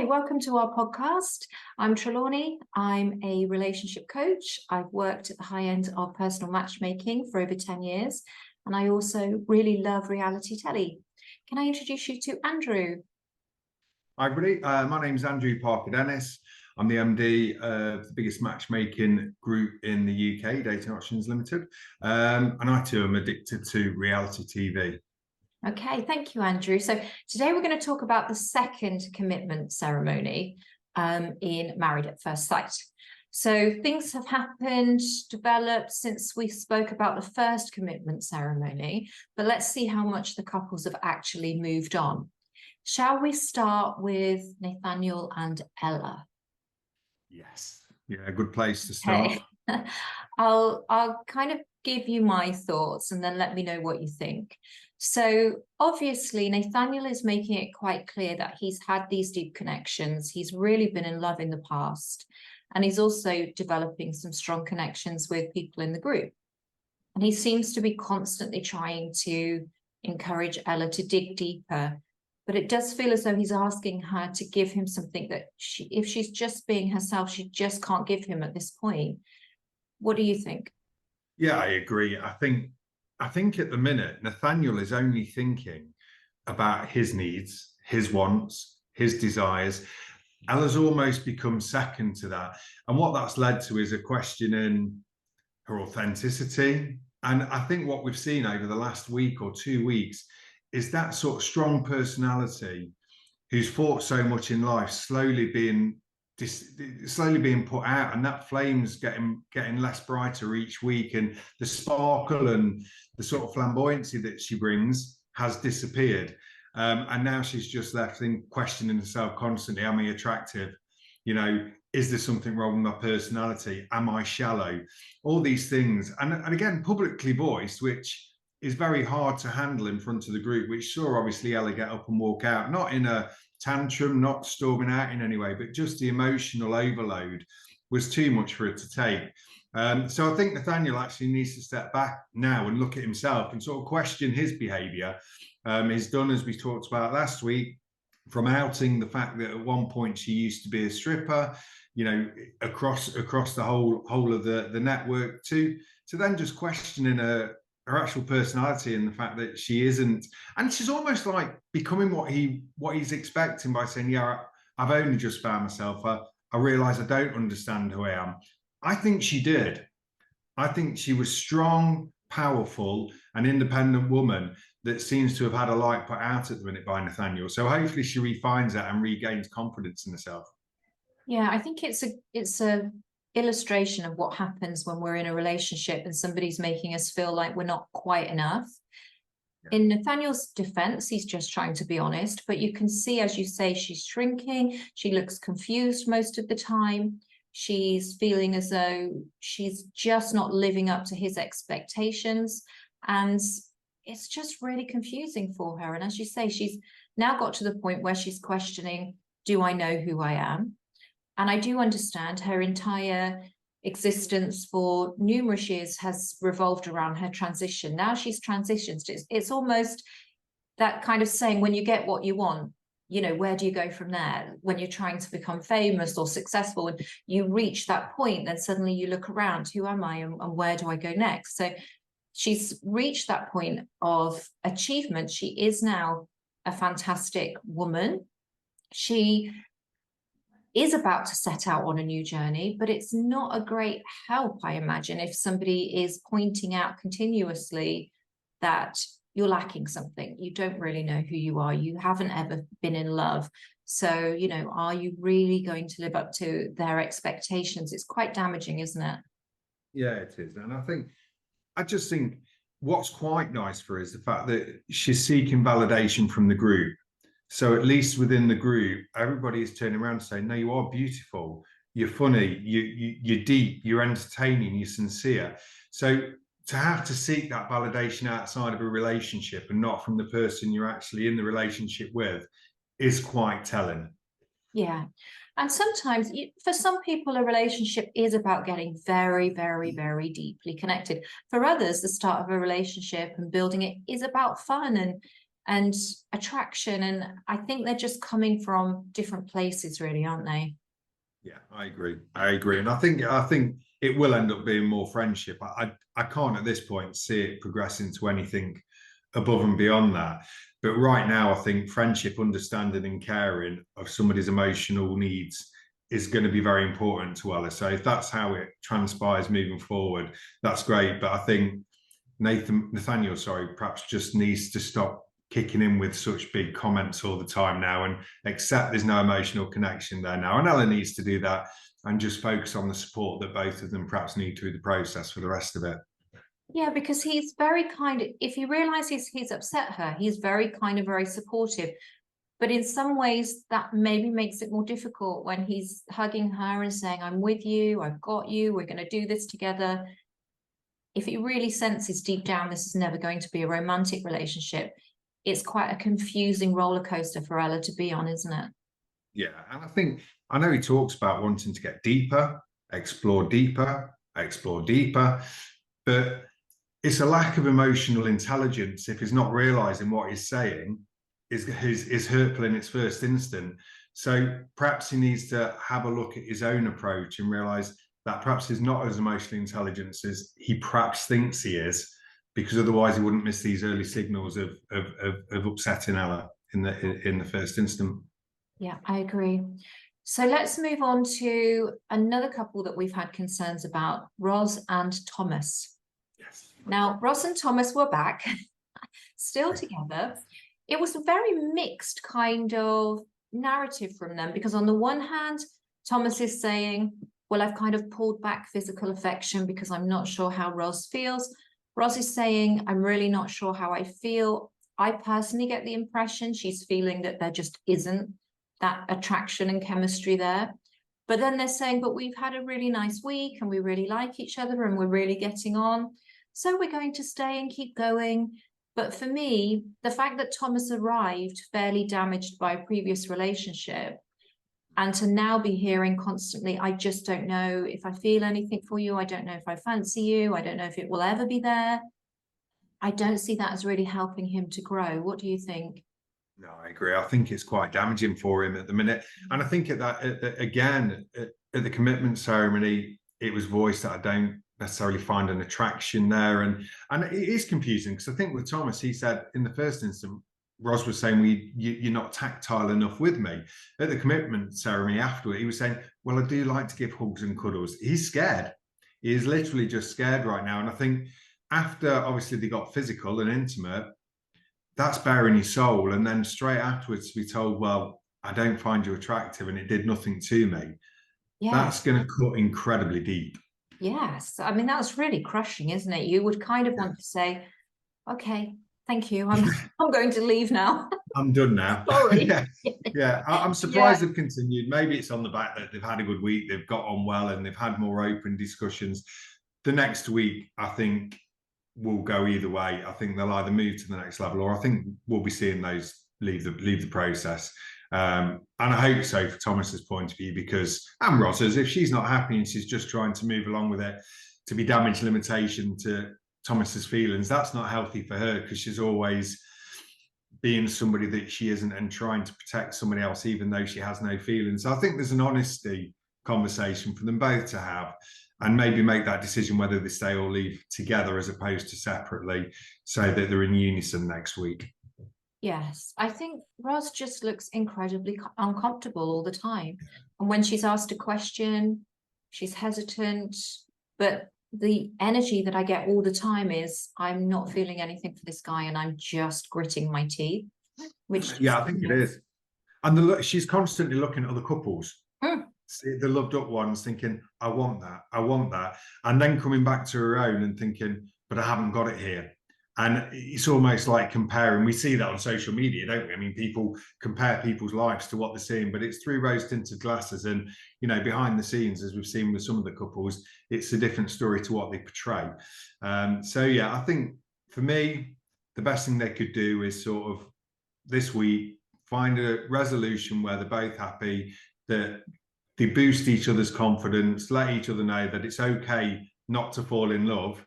welcome to our podcast. I'm Trelawney. I'm a relationship coach. I've worked at the high end of personal matchmaking for over 10 years, and I also really love reality telly. Can I introduce you to Andrew? Hi, everybody. My name's Andrew Parker-Dennis. I'm the MD of the biggest matchmaking group in the UK, Dating Options Limited. And I too am addicted to reality TV. Okay, thank you, Andrew. So today we're going to talk about the second commitment ceremony in Married at First Sight. So things have happened, developed since we spoke about the first commitment ceremony, but let's see how much the couples have actually moved on. Shall we start with Nathaniel and Ella? Yes. Yeah, a good place to start. Okay. I'll kind of give you my thoughts and then let me know what you think. So obviously Nathaniel is making it quite clear that he's had these deep connections. He's really been in love in the past, and he's also developing some strong connections with people in the group. And he seems to be constantly trying to encourage Ella to dig deeper. But it does feel as though he's asking her to give him something that if she's just being herself, she just can't give him at this point. What do you think? Yeah, I agree. I think at the minute, Nathaniel is only thinking about his needs, his wants, his desires. Ella's almost become second to that. And what that's led to is a question in her authenticity. And I think what we've seen over the last week or 2 weeks is that sort of strong personality who's fought so much in life slowly being put out, and that flame's getting less brighter each week, and the sparkle and the sort of flamboyancy that she brings has disappeared, and now she's just left questioning herself constantly. Am I attractive? Is there something wrong with my personality? Am I shallow? All these things, and again, publicly voiced, which is very hard to handle in front of the group, which saw obviously Ella get up and walk out, not in a tantrum, not storming out in any way, but just the emotional overload was too much for her to take. So I think Nathaniel actually needs to step back now and look at himself and sort of question his behaviour. He's done, as we talked about last week, from outing the fact that at one point she used to be a stripper, across the whole of the network, to then just questioning her actual personality and the fact that she isn't, and she's almost like becoming what he's expecting by saying, yeah, I've only just found myself. I realise I don't understand who I am. I think she did. I think she was strong, powerful, an independent woman that seems to have had a light put out at the minute by Nathaniel. So hopefully she refines that and regains confidence in herself. Yeah, I think it's a illustration of what happens when we're in a relationship and somebody's making us feel like we're not quite enough. Yeah. In Nathaniel's defense, he's just trying to be honest, but you can see, as you say, she's shrinking. She looks confused most of the time. She's feeling as though she's just not living up to his expectations, and it's just really confusing for her. And as you say, she's now got to the point where she's questioning, do I know who I am? And I do understand her entire existence for numerous years has revolved around her transition. Now she's transitioned. It's almost that kind of saying, when you get what you want, where do you go from there? When you're trying to become famous or successful and you reach that point, then suddenly you look around, who am I and where do I go next? So she's reached that point of achievement. She is now a fantastic woman. She is about to set out on a new journey, but it's not a great help, I imagine, if somebody is pointing out continuously that you're lacking something. You don't really know who you are. You haven't ever been in love. So, are you really going to live up to their expectations? It's quite damaging, isn't it? Yeah, it is. And I just think what's quite nice for her is the fact that she's seeking validation from the group. So at least within the group, everybody is turning around and saying, no, you are beautiful, you're funny, you're deep, you're entertaining, you're sincere. So to have to seek that validation outside of a relationship and not from the person you're actually in the relationship with is quite telling. Yeah. And sometimes for some people, a relationship is about getting very, very, very deeply connected. For others, the start of a relationship and building it is about fun and attraction. And I think they're just coming from different places, really, aren't they? Yeah, I agree. I agree. And I think it will end up being more friendship. I can't at this point see it progressing to anything above and beyond that. But right now, I think friendship, understanding and caring of somebody's emotional needs is going to be very important to Ella. So if that's how it transpires moving forward, that's great. But I think Nathaniel, sorry, perhaps just needs to stop kicking in with such big comments all the time now and accept there's no emotional connection there now. And Ella needs to do that and just focus on the support that both of them perhaps need through the process for the rest of it. Yeah, because he's very kind of, if you realize he's upset her, he's very kind of very supportive. But in some ways that maybe makes it more difficult when he's hugging her and saying, I'm with you, I've got you, we're going to do this together. If he really senses deep down this is never going to be a romantic relationship, it's quite a confusing roller coaster for Ella to be on, isn't it? Yeah, and I know he talks about wanting to get deeper, explore deeper, but it's a lack of emotional intelligence if he's not realizing what he's saying is hurtful in its first instant. So perhaps he needs to have a look at his own approach and realize that perhaps he's not as emotionally intelligent as he perhaps thinks he is, because otherwise he wouldn't miss these early signals of upsetting Ella in the first instant. Yeah, I agree. So let's move on to another couple that we've had concerns about, Roz and Thomas. Yes. Now, Roz and Thomas were back, still together. It was a very mixed kind of narrative from them, because on the one hand, Thomas is saying, well, I've kind of pulled back physical affection because I'm not sure how Roz feels. Roz is saying, I'm really not sure how I feel. I personally get the impression she's feeling that there just isn't that attraction and chemistry there. But then they're saying, but we've had a really nice week and we really like each other and we're really getting on. So we're going to stay and keep going. But for me, the fact that Thomas arrived fairly damaged by a previous relationship, and to now be hearing constantly, I just don't know if I feel anything for you. I don't know if I fancy you. I don't know if it will ever be there. I don't see that as really helping him to grow. What do you think? No, I agree. I think it's quite damaging for him at the minute. And I think again, at the commitment ceremony, it was voiced that I don't necessarily find an attraction there. And it is confusing because I think with Thomas, he said in the first instance, Roz was saying, you're not tactile enough with me. At the commitment ceremony afterward, he was saying, well, I do like to give hugs and cuddles. He's scared. He is literally just scared right now. And I think after, obviously, they got physical and intimate, that's bearing your soul. And then straight afterwards to be told, well, I don't find you attractive and it did nothing to me. Yeah. That's going to cut incredibly deep. Yes. I mean, that's really crushing, isn't it? You would kind of want to say, okay, thank you. I'm going to leave now. I'm done now. Sorry. Yeah. I'm surprised they've continued. Maybe it's on the back that they've had a good week, they've got on well, and they've had more open discussions. The next week, I think, will go either way. I think they'll either move to the next level, or I think we'll be seeing those leave the process. And I hope so for Thomas's point of view, because and Ross's, if she's not happy and she's just trying to move along with it to be damage limitation to Thomas's feelings, that's not healthy for her, because she's always being somebody that she isn't and trying to protect somebody else even though she has no feelings. So I think there's an honesty conversation for them both to have, and maybe make that decision whether they stay or leave together as opposed to separately, so that they're in unison next week. Yes, I think Roz just looks incredibly uncomfortable all the time. And when she's asked a question, she's hesitant. But the energy that I get all the time is, I'm not feeling anything for this guy and I'm just gritting my teeth. Which yeah, I think it is. And she's constantly looking at other couples. See, the loved up ones, thinking, I want that. And then coming back to her own and thinking, but I haven't got it here. And it's almost like comparing. We see that on social media, don't we? I mean, people compare people's lives to what they're seeing, but it's through rose-tinted glasses. And, you know, behind the scenes, as we've seen with some of the couples, it's a different story to what they portray. So, yeah, I think for me, the best thing they could do is sort of this week, find a resolution where they're both happy, that they boost each other's confidence, let each other know that it's okay not to fall in love,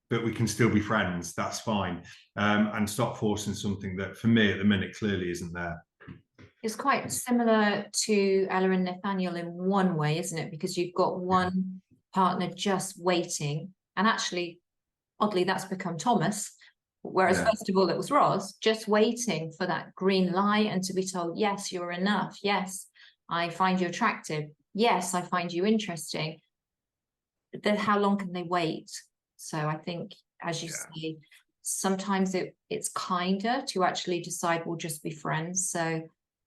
but we can still be friends. That's fine. And stop forcing something that for me at the minute clearly isn't there. It's quite similar to Ella and Nathaniel in one way, isn't it? Because you've got one partner just waiting, and actually, oddly, that's become Thomas. Whereas first of all, it was Roz, just waiting for that green light and to be told, yes, you're enough. Yes, I find you attractive. Yes, I find you interesting. Then how long can they wait? So I think, as you say, sometimes it's kinder to actually decide we'll just be friends. So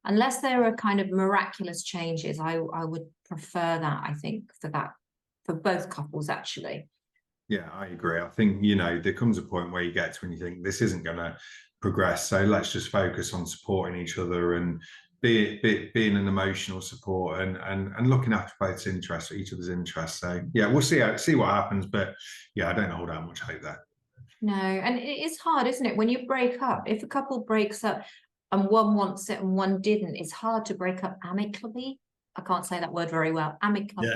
unless there are kind of miraculous changes, I would prefer that, I think, for both couples, actually. Yeah, I agree. I think, you know, there comes a point where you get to when you think this isn't going to progress. So let's just focus on supporting each other and being an emotional support and looking after both interests, each other's interests. So yeah, we'll see what happens. But yeah, I don't hold out much hope there. No, and it is hard, isn't it? When you break up, if a couple breaks up and one wants it and one didn't, it's hard to break up amicably. I can't say that word very well, amicably.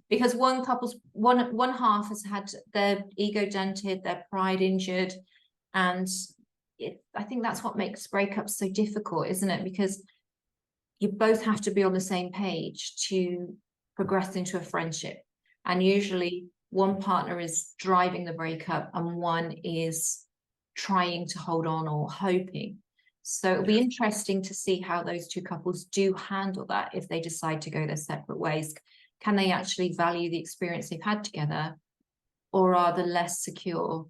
Because one half has had their ego dented, their pride injured, and I think that's what makes breakups so difficult, isn't it? Because you both have to be on the same page to progress into a friendship, and usually one partner is driving the breakup and one is trying to hold on or hoping. So it'll be interesting to see how those two couples do handle that if they decide to go their separate ways. Can they actually value the experience they've had together, or are the less secure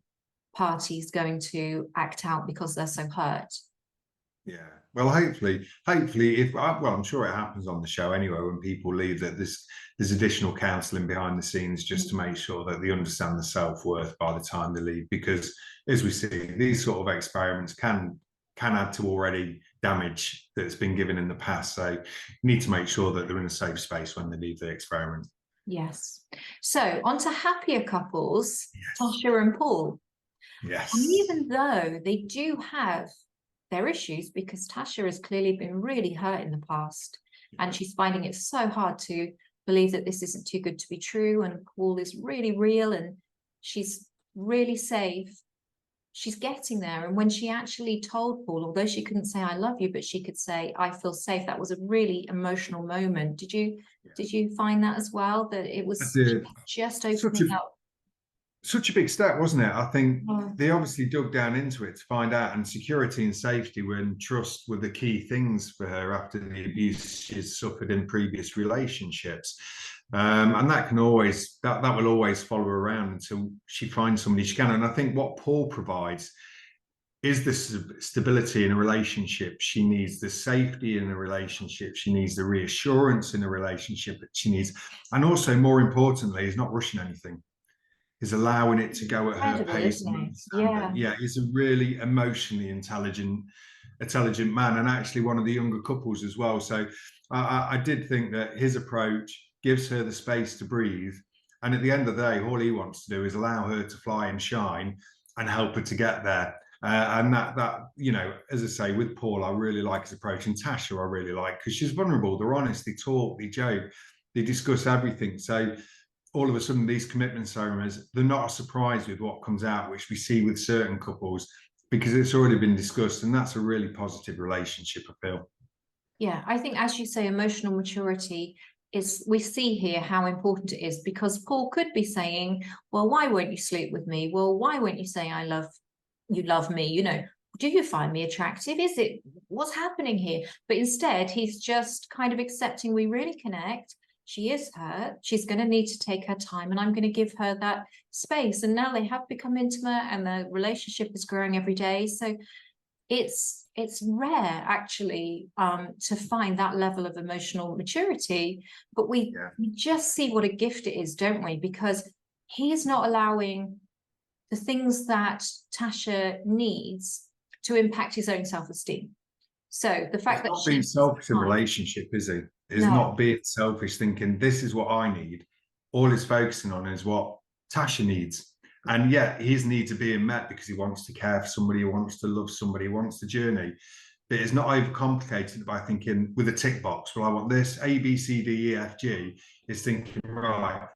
parties going to act out because they're so hurt? Yeah. Well, hopefully, if well, I'm sure it happens on the show anyway when people leave, that there's additional counselling behind the scenes just to make sure that they understand the self-worth by the time they leave. Because as we see, these sort of experiments can add to already damage that's been given in the past. So you need to make sure that they're in a safe space when they leave the experiment. Yes. So on to happier couples, Tasha and Paul. Yes. And even though they do have their issues, because Tasha has clearly been really hurt in the past, and she's finding it so hard to believe that this isn't too good to be true, and Paul is really real and she's really safe. She's getting there. And when she actually told Paul, although she couldn't say I love you, but she could say I feel safe, that was a really emotional moment. Did you find that as well, that it was just opening up? Such a big step, wasn't it? I think they obviously dug down into it to find out, and security and safety and trust were the key things for her after the abuse she's suffered in previous relationships. And that can always, that will always follow her around until she finds somebody she can. And I think what Paul provides is the stability in a relationship she needs, the safety in a relationship she needs, the reassurance in a relationship that she needs, and also, more importantly, is not rushing anything, is allowing it to go at her pace. Yeah, he's a really emotionally intelligent man, and actually one of the younger couples as well. So I did think that his approach gives her the space to breathe, and at the end of the day, all he wants to do is allow her to fly and shine and help her to get there. And that you know, as I say, with Paul, I really like his approach, and Tasha I really like, because she's vulnerable, they're honest, they talk, they joke, they discuss everything. So all of a sudden, these commitment ceremonies, they're not a surprise with what comes out, which we see with certain couples, because it's already been discussed, and that's a really positive relationship, I feel. Yeah, I think, as you say, emotional maturity is, we see here how important it is, because Paul could be saying, well, why won't you sleep with me? Well, why won't you say you love me? You know, do you find me attractive? Is it, what's happening here? But instead, he's just kind of accepting we really connect. She is hurt. She's going to need to take her time, and I'm going to give her that space. And now they have become intimate, and the relationship is growing every day. So it's rare, actually, to find that level of emotional maturity. But we just see what a gift it is, don't we? Because he is not allowing the things that Tasha needs to impact his own self-esteem. So the fact that not being selfish in relationship, is he? Is not being selfish, thinking this is what I need. All he's focusing on is what Tasha needs. And yet his needs are being met because he wants to care for somebody, he wants to love somebody, he wants the journey. But it's not overcomplicated by thinking with a tick box, well, I want this, A, B, C, D, E, F, G. It's thinking, right,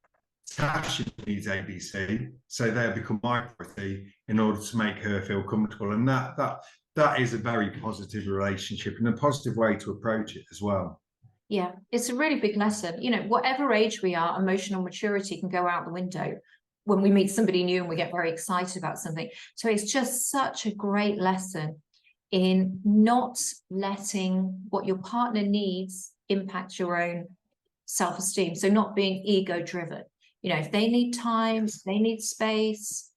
Tasha needs ABC, so they'll become my priority in order to make her feel comfortable. And that is a very positive relationship and a positive way to approach it as well. Yeah, it's a really big lesson. You know, whatever age we are, emotional maturity can go out the window when we meet somebody new and we get very excited about something. So it's just such a great lesson in not letting what your partner needs impact your own self-esteem. So not being ego-driven. You know, if they need time, if they need space,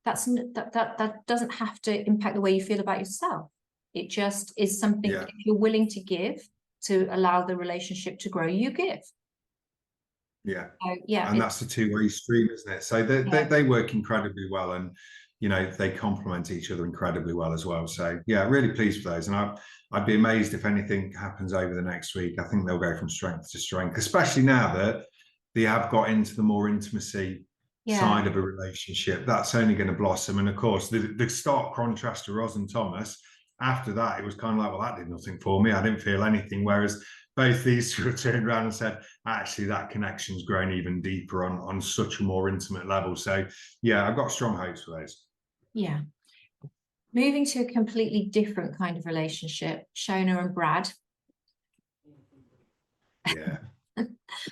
that doesn't have to impact the way you feel about yourself. It just is something, if you're willing to give to allow the relationship to grow, you give. Yeah. Yeah. And that's a two-way stream, isn't it? So they work incredibly well, and you know, they complement each other incredibly well as well. So yeah, really pleased with those. And I'd be amazed if anything happens over the next week. I think they'll go from strength to strength, especially now that they have got into the more intimacy side of a relationship. That's only going to blossom. And of course, the stark contrast to Ros and Thomas, after that, it was kind of like, well, that did nothing for me. I didn't feel anything. Whereas both these two turned around and said, actually, that connection's grown even deeper on such a more intimate level. So yeah, I've got strong hopes for those. Yeah. Moving to a completely different kind of relationship, Shona and Brad. Yeah.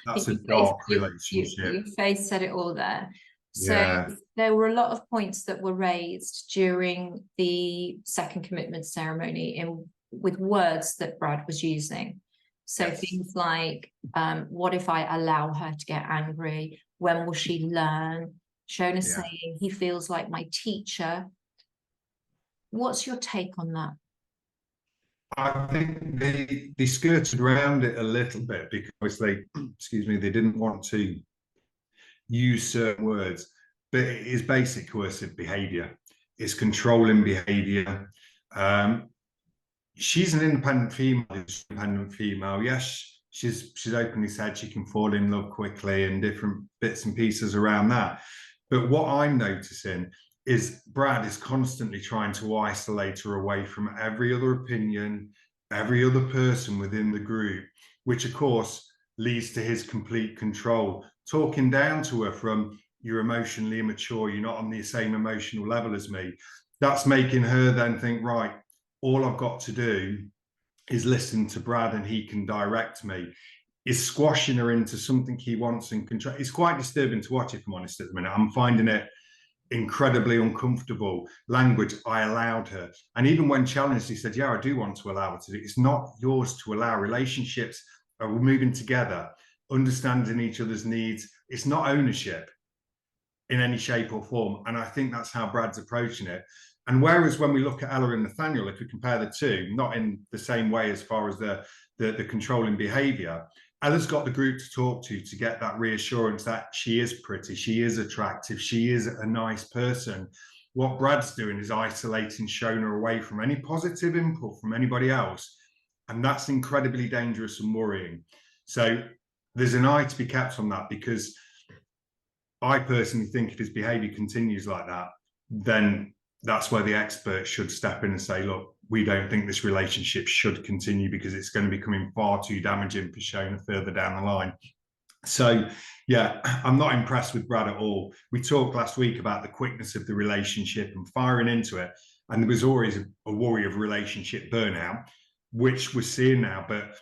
That's a dark relationship. Your face said it all there. Yeah. So there were a lot of points that were raised during the second commitment ceremony with words that Brad was using. So things like, what if I allow her to get angry? When will she learn? Shona saying, he feels like my teacher. What's your take on that? I think they skirted around it a little bit because excuse me, they didn't want to use certain words, but it is basic coercive behavior. It's controlling behavior. She's an independent female. Yes, she's openly said she can fall in love quickly and different bits and pieces around that. But what I'm noticing is Brad is constantly trying to isolate her away from every other opinion, every other person within the group, which of course leads to his complete control, talking down to her from, you're emotionally immature, you're not on the same emotional level as me. That's making her then think, right, all I've got to do is listen to Brad and he can direct me. Is squashing her into something he wants and control. It's quite disturbing to watch, if I'm honest, at the minute. I'm finding it incredibly uncomfortable language. I allowed her. And even when challenged, he said, yeah, I do want to allow her to do it. It's not yours to allow. Relationships are moving together, understanding each other's needs. It's not ownership in any shape or form. And I think that's how Brad's approaching it. And whereas when we look at Ella and Nathaniel, if we compare the two, not in the same way as far as the controlling behavior, Ella's got the group to talk to get that reassurance that she is pretty, she is attractive, she is a nice person. What Brad's doing is isolating Shona away from any positive input from anybody else. And that's incredibly dangerous and worrying. So there's an eye to be kept on that, because I personally think if his behavior continues like that, then that's where the experts should step in and say, look, we don't think this relationship should continue because it's going to be becoming far too damaging for Shona further down the line. So, yeah, I'm not impressed with Brad at all. We talked last week about the quickness of the relationship and firing into it. And there was always a worry of relationship burnout, which we're seeing now, but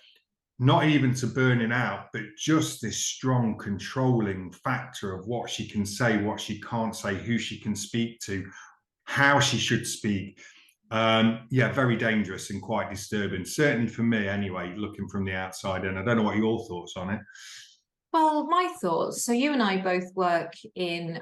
not even to burning out, but just this strong controlling factor of what she can say, what she can't say, who she can speak to, how she should speak. Yeah, very dangerous and quite disturbing, certainly for me anyway, looking from the outside. And I don't know what your thoughts on it. Well, my thoughts. So you and I both work in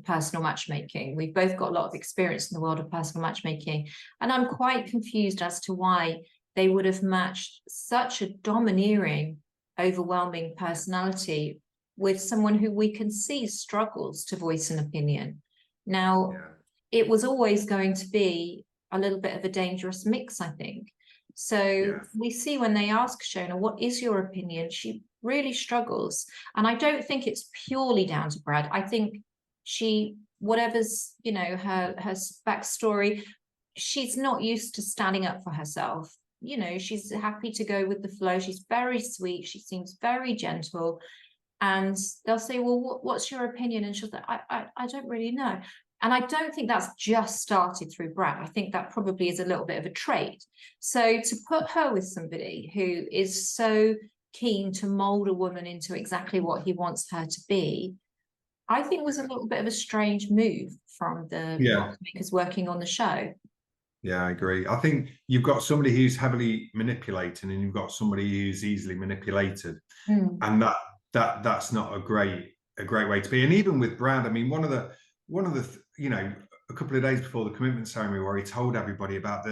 personal matchmaking. We've both got a lot of experience in the world of personal matchmaking. And I'm quite confused as to why they would have matched such a domineering, overwhelming personality with someone who we can see struggles to voice an opinion. Now, it was always going to be a little bit of a dangerous mix, I think. So we see when they ask Shona, what is your opinion? She really struggles. And I don't think it's purely down to Brad. I think she, whatever's, you know, her backstory, she's not used to standing up for herself. You know, she's happy to go with the flow. She's very sweet. She seems very gentle. and they'll say, well, what's your opinion? And she'll say, I don't really know. And I don't think that's just started through Brad. I think that probably is a little bit of a trait. So to put her with somebody who is so keen to mold a woman into exactly what he wants her to be, I think was a little bit of a strange move from the makers working on the show. Yeah, I agree. I think you've got somebody who's heavily manipulating, and you've got somebody who's easily manipulated, and that's not a great way to be. And even with Brad, I mean, one of the you know, a couple of days before the commitment ceremony, where he told everybody about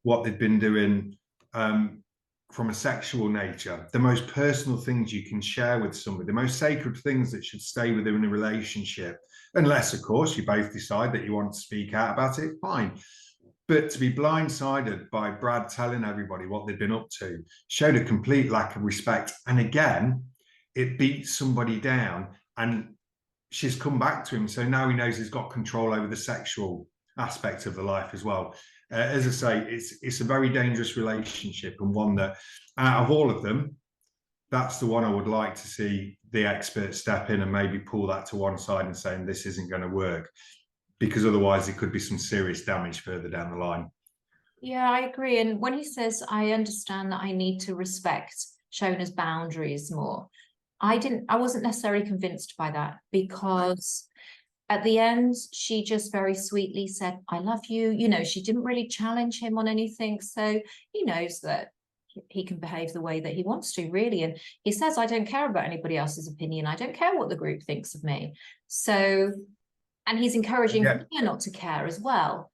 what they'd been doing from a sexual nature, the most personal things you can share with somebody, the most sacred things that should stay within a relationship, unless, of course, you both decide that you want to speak out about it, fine. But to be blindsided by Brad telling everybody what they'd been up to showed a complete lack of respect. And again, it beats somebody down, and she's come back to him. So now he knows he's got control over the sexual aspect of the life as well. As I say, it's a very dangerous relationship, and one that, out of all of them, that's the one I would like to see the expert step in and maybe pull that to one side and saying this isn't going to work, because otherwise it could be some serious damage further down the line. Yeah, I agree. And when he says, I understand that I need to respect Shona's boundaries more, I wasn't necessarily convinced by that, because at the end, she just very sweetly said, I love you. You know, she didn't really challenge him on anything. So he knows that he can behave the way that he wants to, really. And he says, I don't care about anybody else's opinion. I don't care what the group thinks of me. So, and he's encouraging her not to care as well.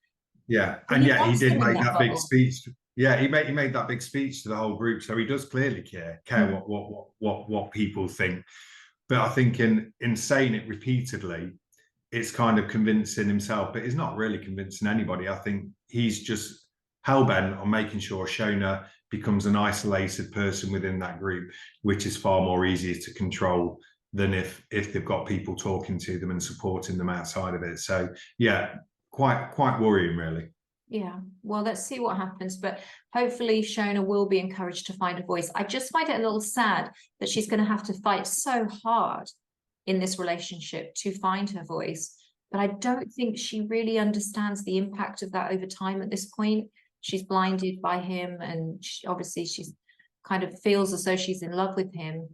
Yeah, and yet he did make that big speech. Yeah, he made that big speech to the whole group, so he does clearly care what people think. But I think in saying it repeatedly, it's kind of convincing himself, but he's not really convincing anybody. I think he's just hell-bent on making sure Shona becomes an isolated person within that group, which is far more easier to control than if they've got people talking to them and supporting them outside of it. So yeah, quite worrying, really. Yeah, well, let's see what happens, but hopefully Shona will be encouraged to find a voice. I just find it a little sad that she's going to have to fight so hard in this relationship to find her voice, but I don't think she really understands the impact of that over time at this point. She's blinded by him, and obviously she's kind of feels as though she's in love with him,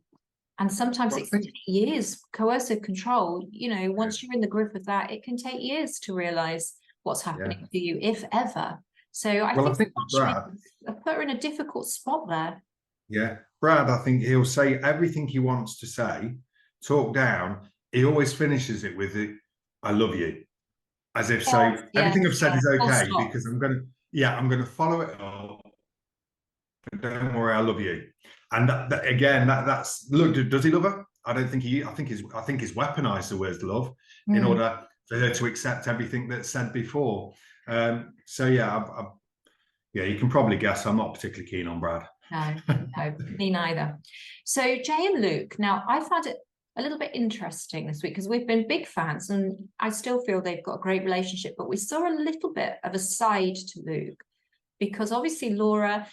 and sometimes it can take years. Coercive control, you know, once you're in the grip of that, it can take years to realize what's happening to you, if ever. So I think Brad, I put her in a difficult spot there. Yeah, Brad, I think he'll say everything he wants to say, talk down. He always finishes it with I love you, as if so everything I've said is okay, because I'm gonna follow it up. Don't worry, I love you. And that's look, does he love her? I don't think I think he's weaponized the words love in order for her to accept everything that's said before. So yeah, you can probably guess I'm not particularly keen on Brad. No, me neither. So Jay and Luke, now I found it a little bit interesting this week because we've been big fans, and I still feel they've got a great relationship, but we saw a little bit of a side to Luke, because obviously Laura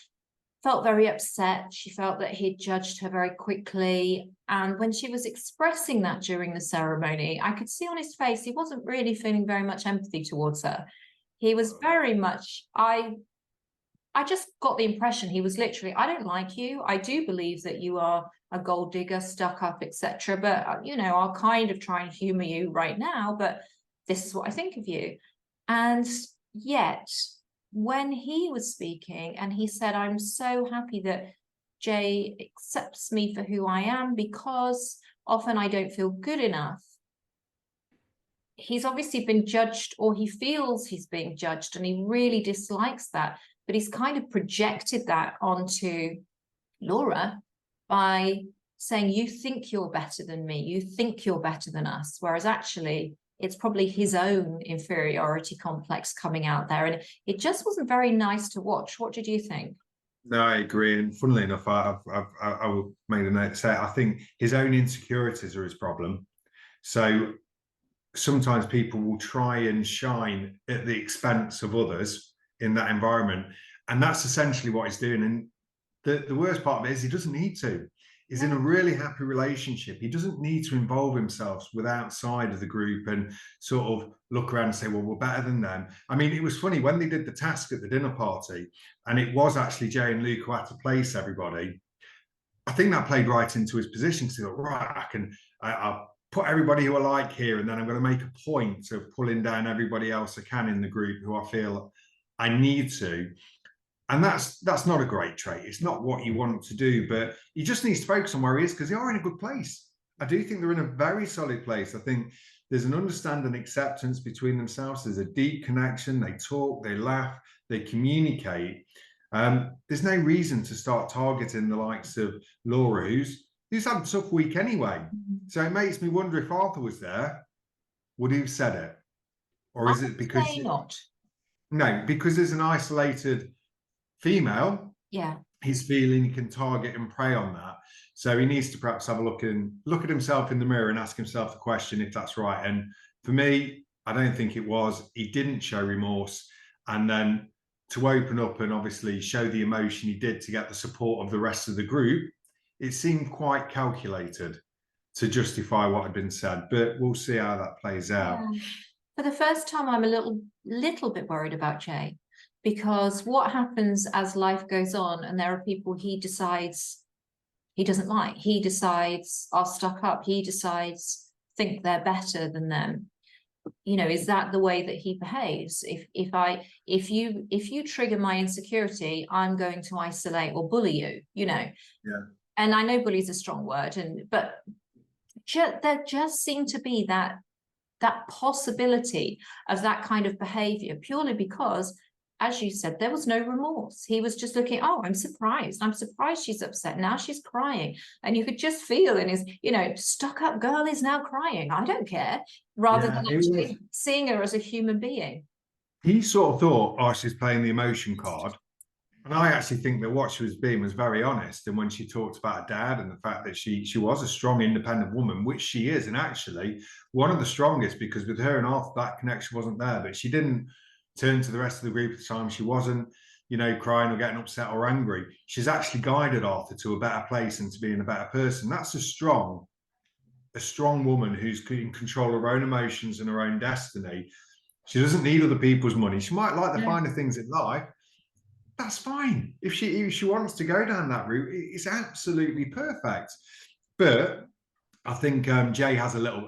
felt very upset. She felt that he'd judged her very quickly. And when she was expressing that during the ceremony, I could see on his face, he wasn't really feeling very much empathy towards her. He was very much, I just got the impression he was literally, I don't like you. I do believe that you are a gold digger, stuck up, etc. But, you know, I'll kind of try and humor you right now, but this is what I think of you. And yet, when he was speaking and he said, I'm so happy that Jay accepts me for who I am, because often I don't feel good enough. He's obviously been judged, or he feels he's being judged, and he really dislikes that. But he's kind of projected that onto Laura by saying, you think you're better than me, you think you're better than us, whereas actually it's probably his own inferiority complex coming out there. And it just wasn't very nice to watch. What did you think? No, I agree. And funnily enough, I made a note to say, I think his own insecurities are his problem. So sometimes people will try and shine at the expense of others in that environment. And that's essentially what he's doing. And the worst part of it is he doesn't need to. is in a really happy relationship. He doesn't need to involve himself with outside of the group and sort of look around and say, well, we're better than them. I mean, it was funny when they did the task at the dinner party, and it was actually Jay and Luke who had to place everybody. I think that played right into his position. So, right, I'll put everybody who I like here, and then I'm going to make a point of pulling down everybody else I can in the group who I feel I need to. And that's not a great trait. It's not what you want to do, but he just needs to focus on where he is, because they are in a good place. I do think they're in a very solid place. I think there's an understanding, acceptance between themselves. There's a deep connection. They talk, they laugh, they communicate. There's no reason to start targeting the likes of Laura, who's had a tough week anyway. So it makes me wonder, if Arthur was there, would he have said it? Or is it because... not? No, because there's an isolated female, yeah, he's feeling he can target and prey on that. So he needs to perhaps have a look at himself in the mirror and ask himself the question if that's right. And for me, I don't think it was. He didn't show remorse, and then to open up and obviously show the emotion he did to get the support of the rest of the group, it seemed quite calculated to justify what had been said. But we'll see how that plays out. For the first time, I'm a little bit worried about Jay, because what happens as life goes on and there are people he decides he doesn't like, he decides are stuck up, he decides think they're better than them. You know, is that the way that he behaves? If you trigger my insecurity, I'm going to isolate or bully you, you know. Yeah. And I know bully is a strong word, but there just seemed to be that possibility of that kind of behavior, purely because, as you said, there was no remorse. He was just looking, oh, I'm surprised she's upset, now she's crying. And you could just feel in his, you know, stuck up girl is now crying, I don't care, rather than actually seeing her as a human being. He sort of thought, oh, she's playing the emotion card. And I actually think that what she was being was very honest. And when she talked about her dad and the fact that she was a strong, independent woman, which she is, and actually one of the strongest, because with her and Arthur, that connection wasn't there. But she didn't turn to the rest of the group at the time. She wasn't, you know, crying or getting upset or angry. She's actually guided Arthur to a better place and to being a better person. That's a strong woman who's in control of her own emotions and her own destiny. She doesn't need other people's money. She might like the finer things in life. That's fine. If she wants to go down that route, it's absolutely perfect. But I think Luke has a little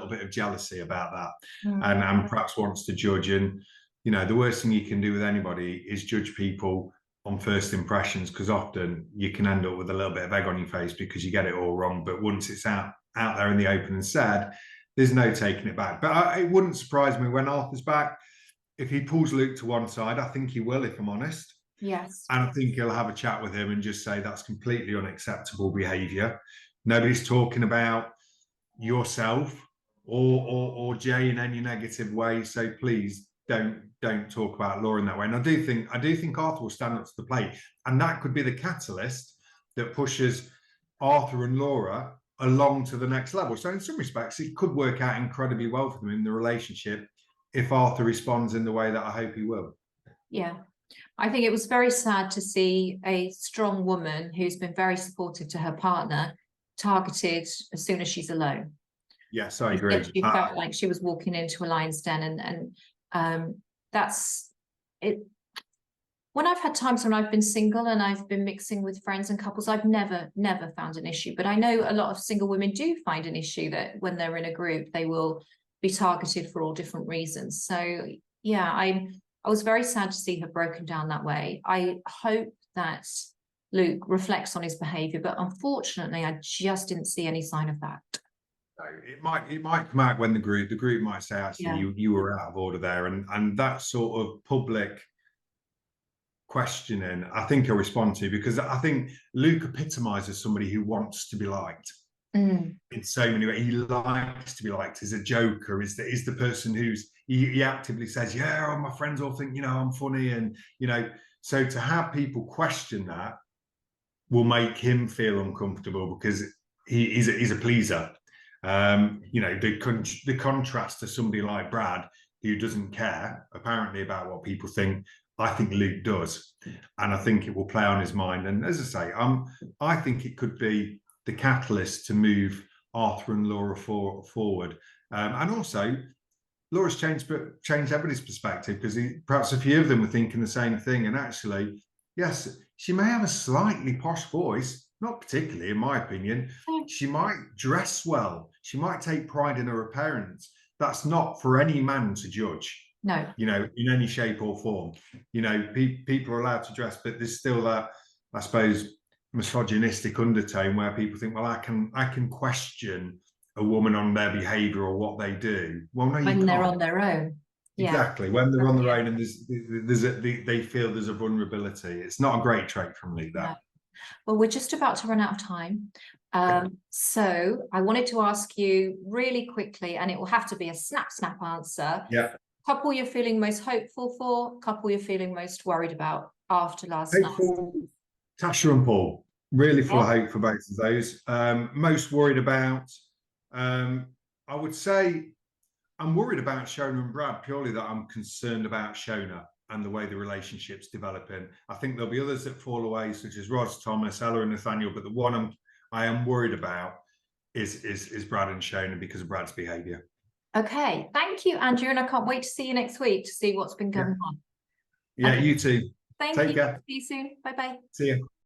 bit of jealousy about that, and perhaps wants to judge. And you know, the worst thing you can do with anybody is judge people on first impressions, because often you can end up with a little bit of egg on your face because you get it all wrong. But once it's out there in the open and said, there's no taking it back. But it wouldn't surprise me when Arthur's back, if he pulls Luke to one side. I think he will, if I'm honest. Yes. And I think he'll have a chat with him and just say that's completely unacceptable behaviour. Nobody's talking about yourself or Jay in any negative way. So please don't talk about Laura in that way. And I do think Arthur will stand up to the plate, and that could be the catalyst that pushes Arthur and Laura along to the next level. So in some respects, it could work out incredibly well for them in the relationship if Arthur responds in the way that I hope he will. Yeah. I think it was very sad to see a strong woman who's been very supportive to her partner targeted as soon as she's alone. Yes, I agree. She felt like she was walking into a lion's den, and that's it. When I've had times when I've been single and I've been mixing with friends and couples, I've never found an issue. But I know a lot of single women do find an issue that when they're in a group, they will be targeted for all different reasons. So yeah, I was very sad to see her broken down that way. I hope that Luke reflects on his behaviour, but unfortunately, I just didn't see any sign of that. No, it might come out when the group might say, actually, you were out of order there, and that sort of public questioning, I think he'll respond to, because I think Luke epitomises somebody who wants to be liked. In so many ways. He likes to be liked. He's a joker, is the person who's he actively says, yeah, all my friends all think, you know, I'm funny, and you know, so to have people question that will make him feel uncomfortable, because he's a pleaser. You know, the contrast to somebody like Brad, who doesn't care apparently about what people think, I think Luke does, and I think it will play on his mind. And as I say, I think it could be the catalyst to move Arthur and Laura forward, and also Laura's changed everybody's perspective, because perhaps a few of them were thinking the same thing. And actually, yes, she may have a slightly posh voice, not particularly, in my opinion. She might dress well. She might take pride in her appearance. That's not for any man to judge. No. You know, in any shape or form. You know, people are allowed to dress, but there's still that, I suppose, misogynistic undertone where people think, well, I can question a woman on their behaviour or what they do. Well, no, when they're on their own. Yeah. Exactly, when they're on their own, and they feel there's a vulnerability. It's not a great trait from Lee, that. No. Well, we're just about to run out of time. So I wanted to ask you really quickly, and it will have to be a snap answer. Yeah. Couple you're feeling most hopeful for, couple you're feeling most worried about after last night. Tasha and Paul, really full of hope for both of those. Most worried about, I would say, I'm worried about Shona and Brad, purely that I'm concerned about Shona and the way the relationship's developing. I think there'll be others that fall away, such as Roz, Thomas, Ella and Nathaniel, but the one I am worried about is Brad and Shona, because of Brad's behaviour. Okay, thank you, Andrew, and I can't wait to see you next week to see what's been going on. Yeah, okay. You too. Thank you. Take care. See you soon. Bye-bye. See you.